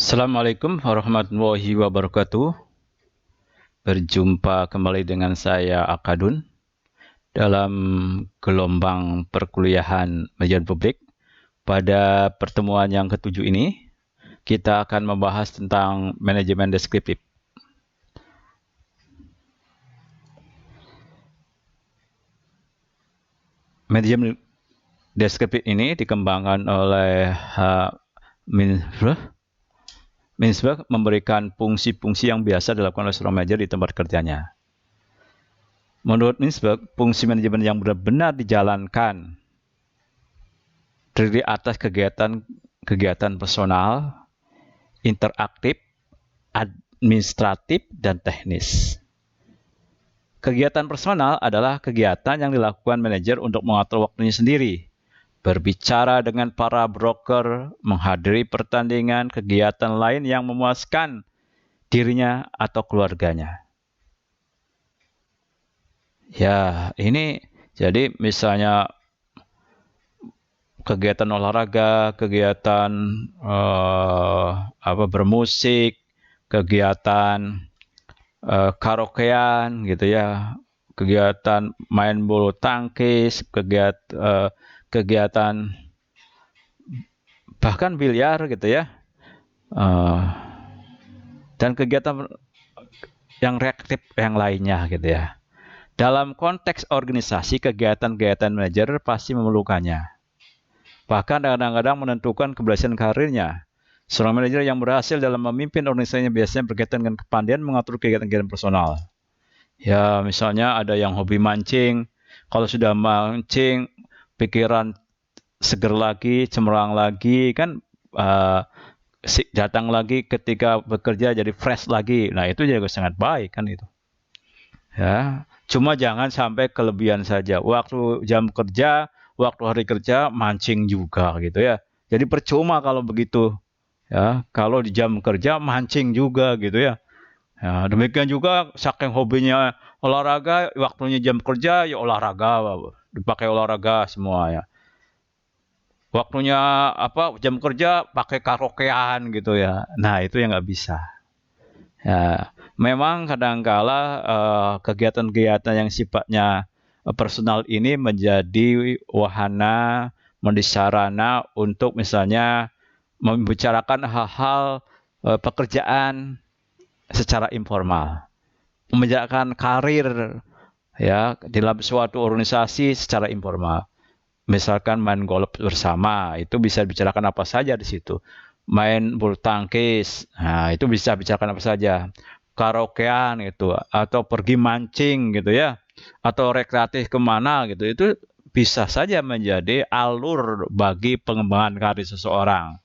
Assalamualaikum warahmatullahi wabarakatuh. Berjumpa kembali dengan saya Akadun dalam gelombang perkuliahan manajemen publik. Pada pertemuan yang ketujuh ini, kita akan membahas tentang manajemen deskriptif. Manajemen deskriptif ini dikembangkan oleh Mintzberg memberikan fungsi-fungsi yang biasa dilakukan oleh seorang manajer di tempat kerjanya. Menurut Mintzberg, fungsi manajemen yang benar-benar dijalankan terdiri atas kegiatan personal, interaktif, administratif, dan teknis. Kegiatan personal adalah kegiatan yang dilakukan manajer untuk mengatur waktunya sendiri, berbicara dengan para broker, menghadiri pertandingan, kegiatan lain yang memuaskan dirinya atau keluarganya. Ya, ini jadi misalnya kegiatan olahraga, kegiatan bermusik, kegiatan karaokean gitu ya, kegiatan main bulu tangkis, kegiatan bahkan biliar gitu ya, dan kegiatan yang reaktif yang lainnya gitu ya. Dalam konteks organisasi, kegiatan-kegiatan manajer pasti memerlukannya. Bahkan kadang-kadang menentukan keberhasilan karirnya. Seorang manajer yang berhasil dalam memimpin organisasinya biasanya berkaitan dengan kepandaian mengatur kegiatan-kegiatan personal. Ya, misalnya ada yang hobi mancing. Kalau sudah mancing, pikiran seger lagi, cemerlang lagi, kan datang lagi ketika bekerja jadi fresh lagi. Nah, itu juga sangat baik kan itu. Ya, cuma jangan sampai kelebihan saja. Waktu jam kerja, waktu hari kerja mancing juga gitu ya. Jadi percuma kalau begitu. Ya, kalau di jam kerja mancing juga gitu ya. Ya, demikian juga saking hobinya olahraga, waktunya jam kerja ya olahraga, dipakai olahraga semua ya. Waktunya jam kerja pakai karaokean gitu ya. Nah, itu yang nggak bisa. Ya, memang kadangkala kegiatan-kegiatan yang sifatnya personal ini menjadi wahana, menjadi sarana untuk misalnya membicarakan hal-hal pekerjaan secara informal, membicarakan karir ya dalam suatu organisasi secara informal. Misalkan main golf bersama, itu bisa bicarakan apa saja di situ. Main bulu tangkis, nah itu bisa bicarakan apa saja. Karaokean itu, atau pergi mancing gitu ya, atau rekreatif kemana gitu, itu bisa saja menjadi alur bagi pengembangan karir seseorang,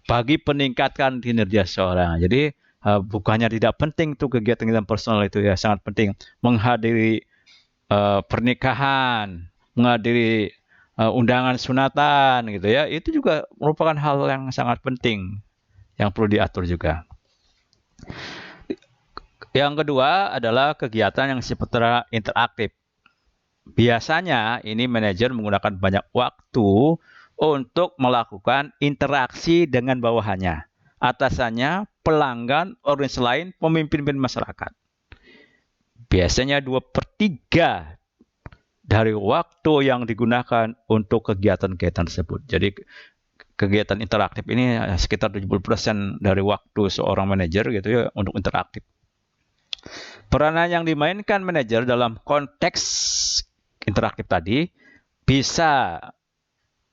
bagi peningkatan kinerja seseorang. Jadi bukannya tidak penting tuh kegiatan-kegiatan personal itu ya, sangat penting. Menghadiri pernikahan, menghadiri undangan sunatan gitu ya, itu juga merupakan hal yang sangat penting yang perlu diatur juga. Yang kedua adalah kegiatan yang sifatnya interaktif. Biasanya ini manajer menggunakan banyak waktu untuk melakukan interaksi dengan bawahannya, atasannya, pelanggan, organisasi lain, pemimpin-pemimpin masyarakat. Biasanya 2/3 dari waktu yang digunakan untuk kegiatan-kegiatan tersebut. Jadi kegiatan interaktif ini sekitar 70% dari waktu seorang manajer gitu ya untuk interaktif. Peranan yang dimainkan manajer dalam konteks interaktif tadi bisa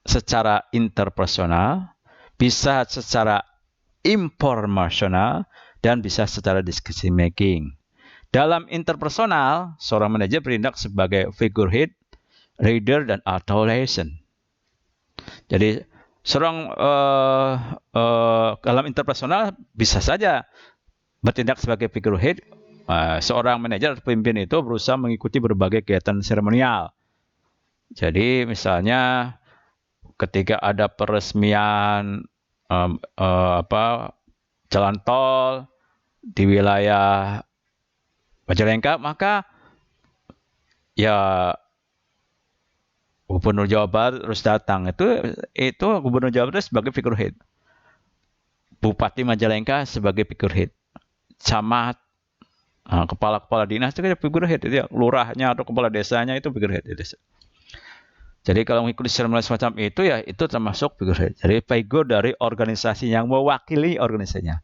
secara interpersonal, bisa secara informasional, dan bisa secara decision making. Dalam interpersonal, seorang manajer bertindak sebagai figurehead, leader, dan authority. Jadi seorang dalam interpersonal bisa saja bertindak sebagai figurehead. Seorang manajer atau pemimpin itu berusaha mengikuti berbagai kegiatan seremonial. Jadi misalnya ketika ada peresmian jalan tol di wilayah Majalengka, maka ya Gubernur Jawa Barat terus datang. Itu Gubernur Jawa Barat sebagai figurehead. Bupati Majalengka sebagai figurehead, camat, kepala-kepala dinas itu kan figurehead, itu ya, lurahnya atau kepala desanya itu figurehead. Jadi kalau mengikuti seremoni semacam itu ya itu termasuk figurehead. Jadi figur dari organisasi yang mewakili organisasinya.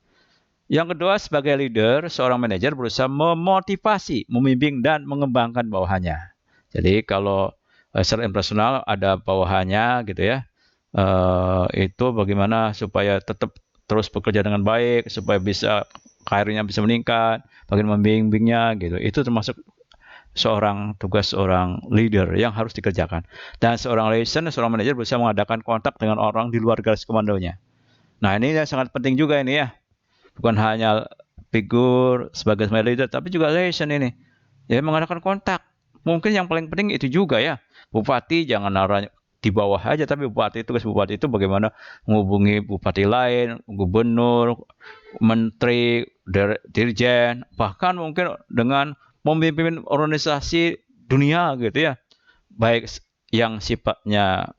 Yang kedua, sebagai leader, seorang manajer berusaha memotivasi, membimbing dan mengembangkan bawahannya. Jadi kalau secara impersonal ada bawahannya gitu ya. Itu bagaimana supaya tetap terus bekerja dengan baik, supaya bisa karirnya bisa meningkat, bagaimana membimbingnya gitu. Itu termasuk tugas seorang leader yang harus dikerjakan. Dan seorang liaison, seorang manajer berusaha mengadakan kontak dengan orang di luar garis komandonya. Nah, ini yang sangat penting juga ini ya. Bukan hanya figur sebagai leader, tapi juga liaison ini. Ya, mengadakan kontak. Mungkin yang paling penting itu juga ya. Bupati jangan naruh di bawah aja, tapi tugas bupati itu bagaimana menghubungi bupati lain, gubernur, menteri, dirjen, bahkan mungkin dengan memimpin organisasi dunia gitu ya, baik yang sifatnya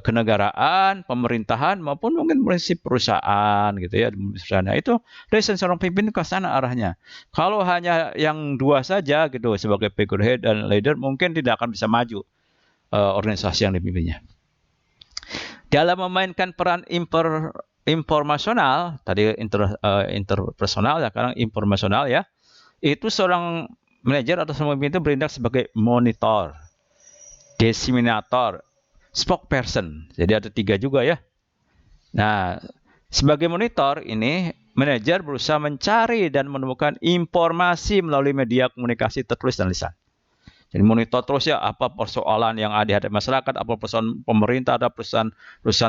kenegaraan, pemerintahan maupun mungkin prinsip perusahaan gitu ya. Nah, itu liaison seorang pemimpin ke sana arahnya. Kalau hanya yang dua saja gitu sebagai figurehead dan leader mungkin tidak akan bisa maju organisasi yang dipimpinnya. Dalam memainkan peran informasional, tadi interpersonal ya, sekarang informasional ya. Itu seorang manajer atau seorang pemimpin itu bertindak sebagai monitor, diseminator, spokesperson. Jadi ada 3 juga ya. Nah, sebagai monitor ini, manajer berusaha mencari dan menemukan informasi melalui media komunikasi tertulis dan lisan. Jadi monitor terus ya apa persoalan yang ada di hadapan masyarakat, apa persoalan pemerintah, ada perusahaan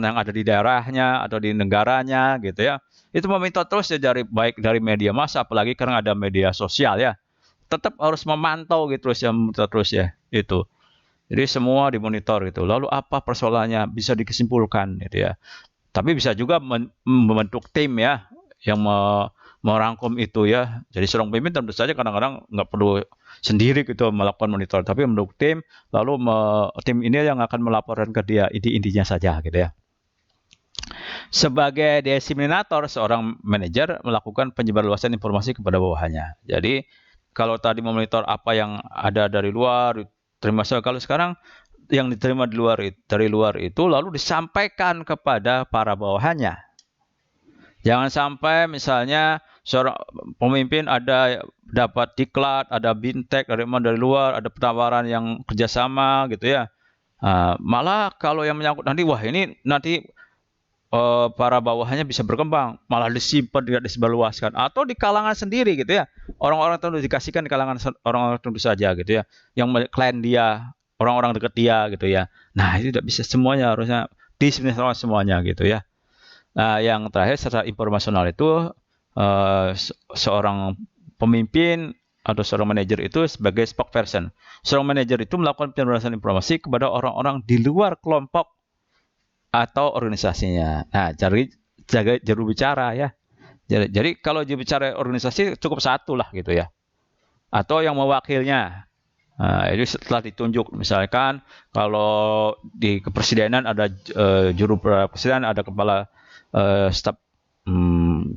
yang ada di daerahnya atau di negaranya gitu ya. Itu memonitor terus ya baik dari media massa, apalagi karena ada media sosial ya. Tetap harus memantau gitu terus ya itu. Jadi semua dimonitor gitu. Lalu apa persoalannya bisa dikesimpulkan gitu ya. Tapi bisa juga membentuk tim ya yang merangkum itu ya. Jadi seorang pemimpin tentu saja kadang-kadang nggak perlu sendiri gitu melakukan monitor, tapi membentuk tim, lalu tim ini yang akan melaporkan ke dia intinya saja gitu ya. Sebagai diseminator, seorang manajer melakukan penyebarluasan informasi kepada bawahannya. Jadi kalau tadi memonitor apa yang ada dari luar, terima kasih. Kalau sekarang yang diterima dari luar itu lalu disampaikan kepada para bawahannya. Jangan sampai misalnya seorang pemimpin ada dapat diklat, ada bintek dari luar, ada penawaran yang kerjasama gitu ya. Malah kalau yang menyangkut nanti, wah ini nanti para bawahannya bisa berkembang, malah disimpan, tidak disebarluaskan, atau di kalangan sendiri gitu ya. Orang-orang tertentu dikasihkan di kalangan orang-orang tertentu saja gitu ya, yang klien dia, orang-orang dekat dia gitu ya. Nah itu tidak bisa semuanya, harusnya disebarluaskan semuanya gitu ya. Nah, yang terakhir secara informasional itu seorang pemimpin atau seorang manajer itu sebagai spokesperson. Seorang manajer itu melakukan penyebaran informasi kepada orang-orang di luar kelompok atau organisasinya. Nah, jaga juru bicara ya. Jadi kalau juru bicara organisasi cukup satu lah gitu ya. Atau yang mewakilnya. Nah, itu setelah ditunjuk, misalkan kalau di kepresidenan ada juru presiden, ada kepala staf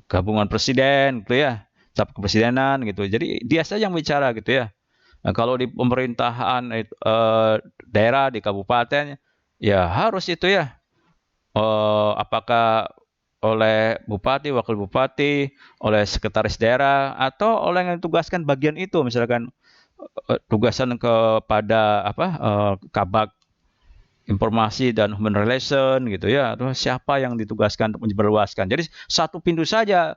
gabungan presiden gitu ya, staf kepresidenan gitu. Jadi dia saja yang bicara gitu ya. Nah, kalau di pemerintahan daerah di kabupaten ya harus itu ya. Apakah oleh bupati, wakil bupati, oleh sekretaris daerah atau oleh yang ditugaskan bagian itu, misalkan tugasan kepada kabag informasi dan human relation gitu ya, atau siapa yang ditugaskan untuk menyebarluaskan. Jadi satu pintu saja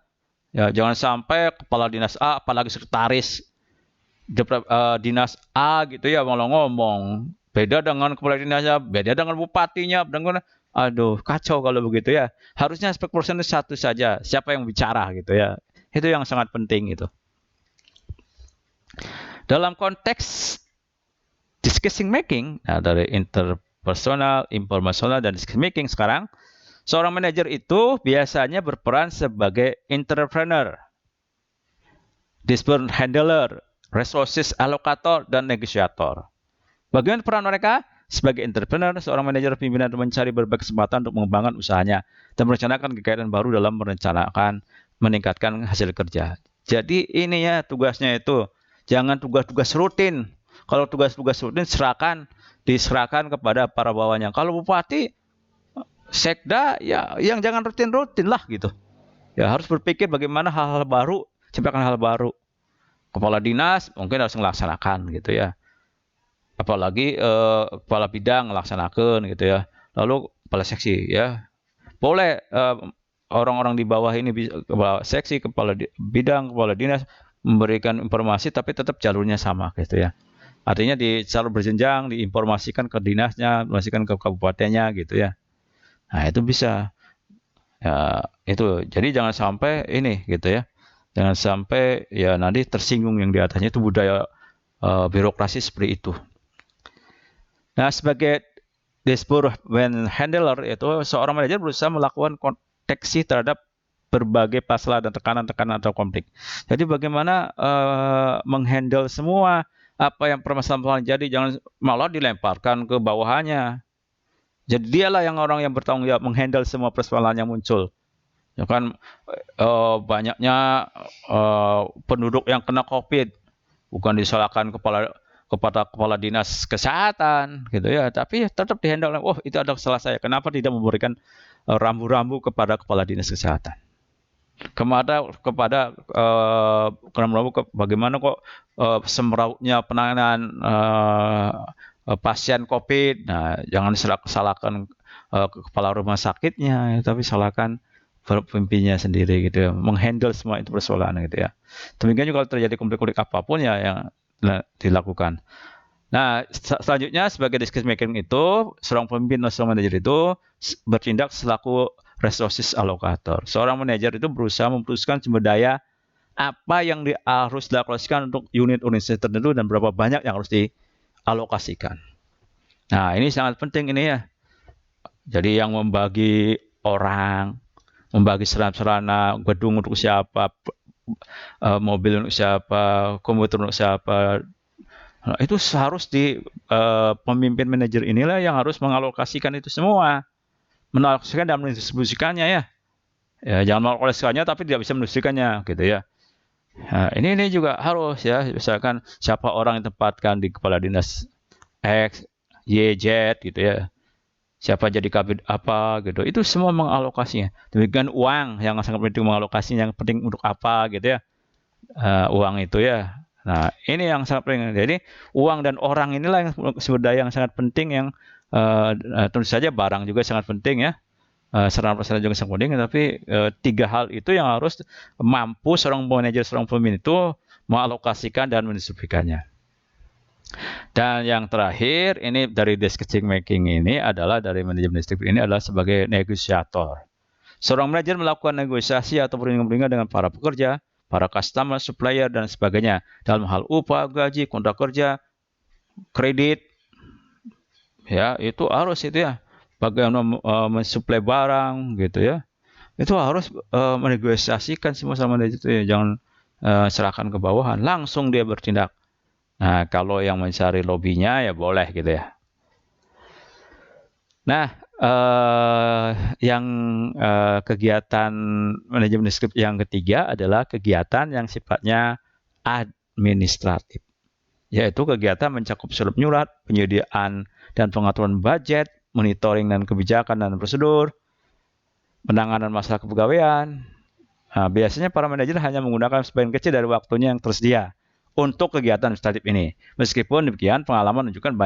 ya, jangan sampai kepala dinas A apalagi sekretaris dinas A gitu ya malah ngomong beda dengan kepala dinasnya, beda dengan bupatinya, aduh kacau kalau begitu ya. Harusnya spokesperson satu saja, siapa yang bicara gitu ya. Itu yang sangat penting itu. Dalam konteks decision making, nah dari interpersonal, informasional, dan decision making sekarang, seorang manajer itu biasanya berperan sebagai entrepreneur, dispute handler, resources allocator, dan negosiator. Bagaimana peran mereka? Sebagai entrepreneur, seorang manajer pimpinan mencari berbagai kesempatan untuk mengembangkan usahanya dan merencanakan kegiatan baru dalam merencanakan meningkatkan hasil kerja. Jadi ini ya tugasnya itu, jangan tugas-tugas rutin. Kalau tugas-tugas rutin diserahkan kepada para bawahnya. Kalau bupati, sekda, ya yang jangan rutin-rutin lah gitu. Ya harus berpikir bagaimana hal-hal baru, ciptakan hal baru. Kepala dinas mungkin harus melaksanakan gitu ya. Apalagi kepala bidang melaksanakan gitu ya. Lalu kepala seksi ya. Boleh orang-orang di bawah ini kepala seksi, kepala bidang, kepala dinas memberikan informasi tapi tetap jalurnya sama gitu ya. Artinya di jalur berjenjang diinformasikan ke dinasnya, informasikan ke kabupatennya gitu ya. Nah, itu bisa. Ya, itu. Jadi jangan sampai ini gitu ya. Jangan sampai ya nanti tersinggung yang di atasnya, itu budaya birokrasi seperti itu. Nah, sebagai dashboard handler itu seorang manajer berusaha melakukan konteks terhadap berbagai masalah dan tekanan-tekanan atau konflik. Jadi bagaimana menghandle semua apa yang permasalahan jadi, jangan malah dilemparkan ke bawahannya. Jadi dialah orang yang bertanggung jawab menghandle semua persoalan yang muncul. Ya kan banyaknya penduduk yang kena COVID, bukan disalahkan kepada kepala dinas kesehatan gitu ya, tapi tetap dihandle. Oh, itu ada salah saya. Kenapa tidak memberikan rambu-rambu kepada kepala dinas kesehatan? Kepada bagaimana kok semerautnya penanganan pasien COVID. Nah, jangan salahkan kepala rumah sakitnya, tapi salahkan pemimpinnya sendiri gitu ya, menghandle semua itu persoalan gitu ya. Demikian juga kalau terjadi konflik-konflik apapun ya yang dilakukan. Nah, selanjutnya sebagai decision making itu, seorang pemimpin atau seorang manajer itu bertindak selaku resources allocator. Seorang manajer itu berusaha memutuskan sumber daya apa yang harus dialokasikan untuk unit-unit tertentu dan berapa banyak yang harus dialokasikan. Nah, ini sangat penting ini ya. Jadi yang membagi orang, membagi sarana, gedung untuk siapa, mobil untuk siapa, komputer untuk siapa. Nah, itu harus pemimpin manajer inilah yang harus mengalokasikan itu semua. Menalokasikan dan mendistribusikannya ya. Ya, jangan mengalokasikannya tapi tidak bisa mendistribusikannya gitu ya. Nah, ini juga harus ya, misalkan siapa orang yang tempatkan di kepala dinas X, Y, Z gitu ya. Siapa jadi kabid apa gitu. Itu semua mengalokasinya. Demikian uang yang sangat penting mengalokasinya, yang penting untuk apa gitu ya. Uang itu ya. Nah, ini yang sangat penting. Jadi uang dan orang inilah yang sumber daya yang sangat penting, yang tentu saja barang juga sangat penting ya. Sarana-prasarana juga sangat penting, tapi tiga hal itu yang harus mampu seorang manajer, seorang pemimpin itu mengalokasikan dan mendistribusikannya. Dan yang terakhir ini dari decision making ini adalah dari manajemen listrik ini adalah sebagai negosiator. Seorang manajer melakukan negosiasi atau perundingan dengan para pekerja, para customer, supplier dan sebagainya dalam hal upah, gaji, kontrak kerja, kredit. Ya, itu harus itu ya. Bagaimana mensuplai barang gitu ya. Itu harus menegosiasikan semua sama manajer itu ya. Jangan serahkan ke bawahan, langsung dia bertindak. Nah, kalau yang mencari lobbynya ya boleh gitu ya. Nah, yang kegiatan manajemen skrip yang ketiga adalah kegiatan yang sifatnya administratif, yaitu kegiatan mencakup surat menyurat, penyediaan dan pengaturan budget, monitoring dan kebijakan dan prosedur, penanganan masalah kepegawaian. Nah, biasanya para manajer hanya menggunakan sebagian kecil dari waktunya yang tersedia untuk kegiatan administratif ini. Meskipun demikian, pengalaman menunjukkan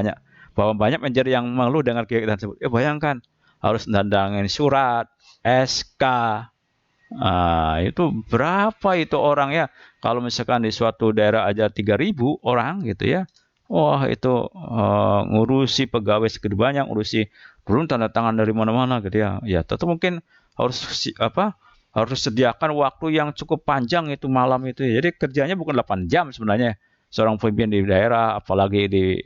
bahwa banyak manajer yang mengeluh dengan kegiatan tersebut. Bayangkan, harus nandangin surat, SK. Itu berapa itu orang ya? Kalau misalkan di suatu daerah aja 3.000 orang gitu ya. Wah, itu ngurusi pegawai segitu banyak, ngurusi belum tanda tangan dari mana-mana gitu ya. Ya, tentu mungkin harus sediakan waktu yang cukup panjang itu malam itu. Jadi kerjanya bukan 8 jam sebenarnya seorang pemimpin di daerah, apalagi di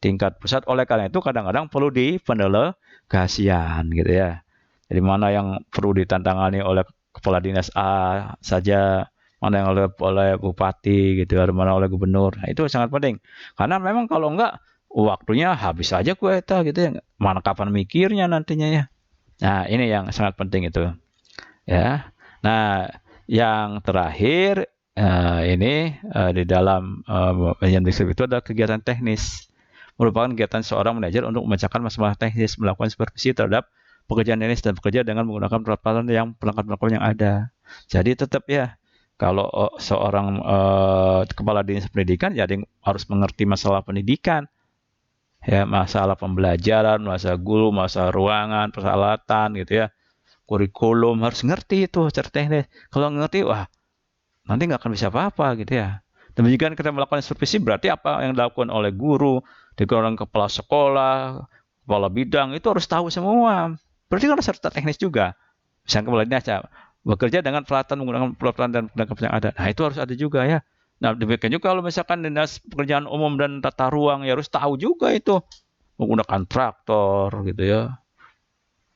tingkat pusat. Oleh karena itu kadang-kadang perlu dipendelegasian gitu ya. Jadi mana yang perlu ditantangani oleh kepala dinas A saja, mana yang oleh bupati gitu, mana oleh gubernur. Nah, itu sangat penting. Karena memang kalau enggak waktunya habis aja ku eta gitu ya. Mana kapan mikirnya nantinya ya. Nah, ini yang sangat penting itu. Ya. Nah, yang terakhir ini di dalam manajemen bisnis itu adalah kegiatan teknis. Merupakan kegiatan seorang manajer untuk memecahkan masalah teknis, melakukan supervisi terhadap pekerjaan teknis dan bekerja dengan menggunakan peralatan yang perlengkapan yang ada. Jadi tetap ya, kalau seorang kepala dinas pendidikan jadi harus mengerti masalah pendidikan, ya masalah pembelajaran, masalah guru, masalah ruangan, peralatan gitu ya, kurikulum harus ngerti itu secara teknis. Kalau ngerti, wah nanti nggak akan bisa apa-apa gitu ya. Demikian kita melakukan supervisi berarti apa yang dilakukan oleh guru, orang kepala sekolah, kepala bidang itu harus tahu semua. Berarti kan serta teknis juga. Misalnya kepala dinas bekerja dengan peralatan menggunakan peralatan dan perlengkapan yang ada. Nah itu harus ada juga ya. Nah demikian juga kalau misalkan dinas pekerjaan umum dan tata ruang ya harus tahu juga itu menggunakan traktor gitu ya,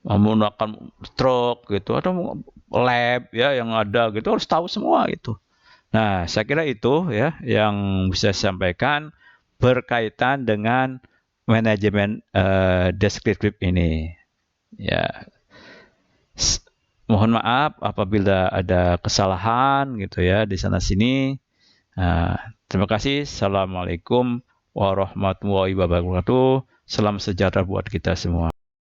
menggunakan truk gitu atau lab ya yang ada gitu harus tahu semua itu. Nah, saya kira itu ya yang bisa saya sampaikan berkaitan dengan manajemen deskriptif ini. Ya, mohon maaf apabila ada kesalahan gitu ya di sana sini. Nah, terima kasih. Assalamualaikum warahmatullahi wabarakatuh. Salam sejahtera buat kita semua.